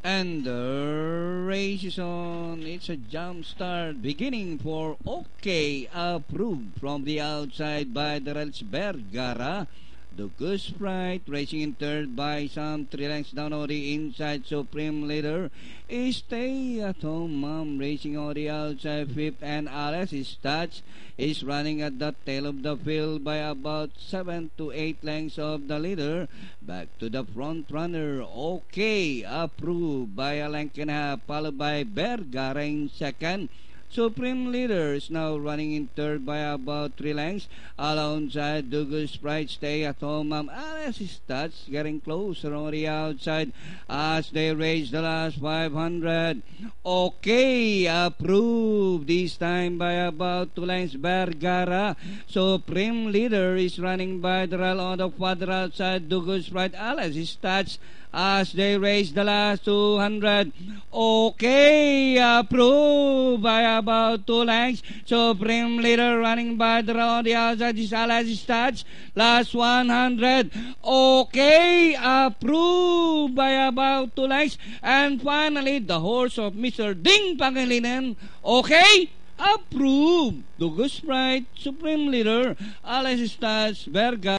And the race is on. It's a jump start beginning for OK. Approved from the outside by the Vergara. The Goose Sprite racing in third by some 3 lengths down on the inside. Supreme Leader is Stay at Home Mom racing on the outside fifth, and Alice is Touch is running at the tail of the field by about 7 to 8 lengths of the leader. Back to the front runner. OK. Approved by a length and a half, followed by Vergara in second. Supreme Leader is now running in third by about 3 lengths. Alongside Goose Sprite, Stay at Home Mom. Alice is Touch getting closer on the outside as they race the last 500. OK. Approved this time by about 2 lengths. Vergara. Supreme Leader is running by the rail on the further outside. Goose Sprite. Alice is Touch as they race the last 200. OK. Approved by about 2 lengths. Supreme Leader running by the round the outside is Alice Touch. Last 100. OK. Approved by about 2 lengths. And finally, the horse of Mr. Ding Pangilinan. OK. Approved. Goose Sprite, Supreme Leader, Alice Touch, Vergara.